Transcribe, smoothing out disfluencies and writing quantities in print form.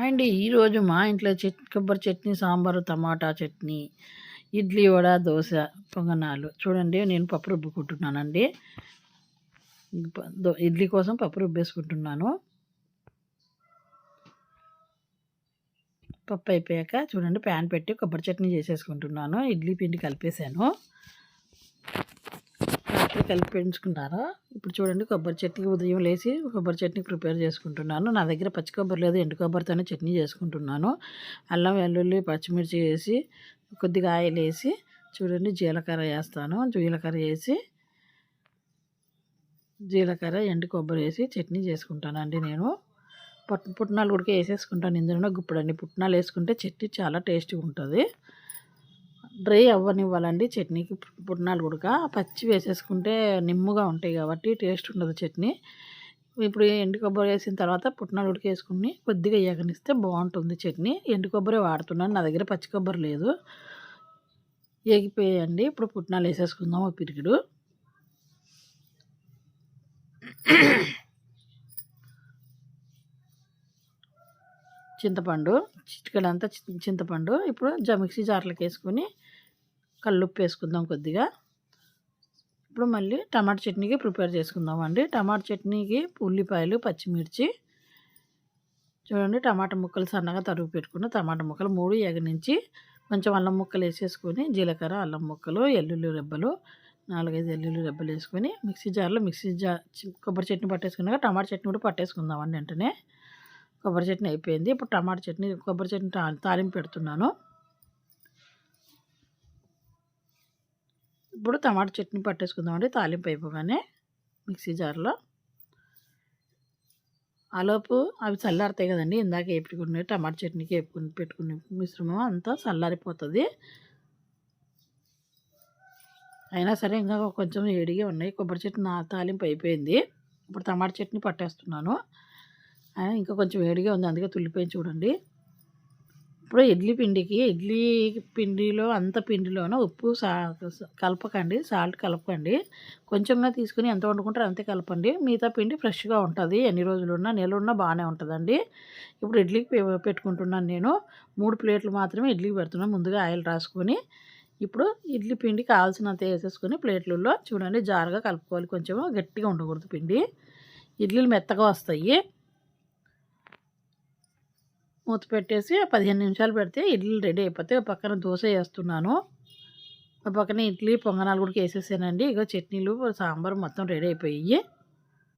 అండి ఈరోజు మా ఇంట్లో కొబ్బరి చట్నీ, సాంబారు, టమాటా చట్నీ, ఇడ్లీ, వడ, దోశ, పొంగనాలు. చూడండి నేను పప్పు రుబ్బుకుంటున్నానండి. ఇడ్లీ కోసం పప్పు రుబ్బేసుకుంటున్నాను. పప్పు అయిపోయాక చూడండి ప్యాన్ పెట్టి కొబ్బరి చట్నీ చేసేసుకుంటున్నాను. ఇడ్లీ పిండి కలిపేసాను. రాత్రి కలిపి పెంచుకుంటారా. ఇప్పుడు చూడండి కొబ్బరి చట్నీ ఉదయం లేచి కొబ్బరి చట్నీ ప్రిపేర్ చేసుకుంటున్నాను. నా దగ్గర పచ్చి కొబ్బరి లేదు, ఎండు కొబ్బరితోనే చట్నీ చేసుకుంటున్నాను. అల్లం, వెల్లుల్లి, పచ్చిమిర్చి వేసి కొద్దిగా ఆయిల్ వేసి చూడండి జీలకర్ర వేస్తాను. జీలకర్ర వేసి ఎండు కొబ్బరి వేసి చట్నీ చేసుకుంటానండి. నేను పుట్నాలు కూడా వేసేసుకుంటాను. ఇందులో గుప్పుడన్ని పుట్నాలు వేసుకుంటే చట్నీ చాలా టేస్టీగా ఉంటుంది. డ్రై అవ్వనివ్వాలండి చట్నీకి. పుట్నాలు కూడా పచ్చి వేసేసుకుంటే నిమ్ముగా ఉంటాయి కాబట్టి టేస్ట్ ఉండదు చట్నీ. ఇప్పుడు ఎండు కొబ్బరి వేసిన తర్వాత పుట్నాలు ఉడికేసుకుని కొద్దిగా ఏగనిస్తే బాగుంటుంది చట్నీ. ఎండు కొబ్బరి వాడుతున్నాను, నా దగ్గర పచ్చి కొబ్బరి లేదు. ఏగిపోయాయండి. ఇప్పుడు పుట్నాలు వేసేసుకుందాం ఒక పిరికిడు. చింతపండు చిటికెడంతా చింతపండు. ఇప్పుడు మిక్సీ జార్లోకి వేసుకొని కల్లుప్పు వేసుకుందాం కొద్దిగా. ఇప్పుడు మళ్ళీ టమాటా చట్నీకి ప్రిపేర్ చేసుకుందాం అండి. టమాటా చట్నీకి ఉల్లిపాయలు, పచ్చిమిర్చి చూడండి టమాటా ముక్కలు సన్నగా తరుగు పెట్టుకున్న టమాటా ముక్కలు 3 ఎగనించి కొంచెం అల్లం ముక్కలు వేసేసుకొని జీలకర్ర, అల్లం ముక్కలు, ఎల్లుల్లి రెబ్బలు 4-5 ఎల్లుల్లి రెబ్బలు వేసుకొని మిక్సీ జార్లో కొబ్బరి చట్నీ పట్టేసుకున్నాక టమాటా చట్నీ కూడా పట్టేసుకుందామండి. వెంటనే కొబ్బరి చట్నీ అయిపోయింది. ఇప్పుడు టమాటా చట్నీ, కొబ్బరి చట్నీ తాలింపు పెడుతున్నాను. ఇప్పుడు టమాటా చట్నీ పట్టేసుకుందామండి తాలింపు అయిపోగానే మిక్సీ జార్లో. ఆలోపు అవి చల్లారుతాయి కదండి, ఇందాక వేపుకునే టమాటా చట్నీకి పెట్టుకునే మిశ్రమం అంతా చల్లారిపోతుంది. అయినా సరే ఇంకా కొంచెం వేడిగా ఉన్నాయి. కొబ్బరి చట్నీ తాలింపు అయిపోయింది. ఇప్పుడు టమాటా చట్నీ పట్టేస్తున్నాను. అయినా ఇంకా కొంచెం వేడిగా ఉంది, అందుకే తుల్లిపోయి చూడండి. ఇప్పుడు ఇడ్లీ పిండిలో అంత పిండిలోనూ ఉప్పు కలపకండి, సాల్ట్ కలపకండి. కొంచెంగా తీసుకుని ఎంత వండుకుంటారో అంతే కలపండి. మిగతా పిండి ఫ్రెష్గా ఉంటుంది, ఎన్ని రోజులున్నా నెలలున్నా బాగానే ఉంటుందండి. ఇప్పుడు ఇడ్లీకి పెట్టుకుంటున్నాను నేను. 3 ప్లేట్లు మాత్రమే ఇడ్లీకి పెడుతున్నాను. ముందుగా ఆయిల్ రాసుకొని ఇప్పుడు ఇడ్లీ పిండి కావాల్సినంత వేసేసుకొని ప్లేట్లలో చూడండి జారుగా కలుపుకోవాలి. కొంచెం గట్టిగా ఉండకూడదు పిండి, ఇడ్లీలు మెత్తగా వస్తాయి. మూత పెట్టేసి 15 నిమిషాలు పెడితే ఇడ్లీలు రెడీ అయిపోతాయి. ఒక పక్కన దోశ వేస్తున్నాను, ఒక పక్కన ఇడ్లీ పొంగనాలు కూడా వేసేసానండి. ఇగో చట్నీలు, సాంబారు మొత్తం రెడీ అయిపోయి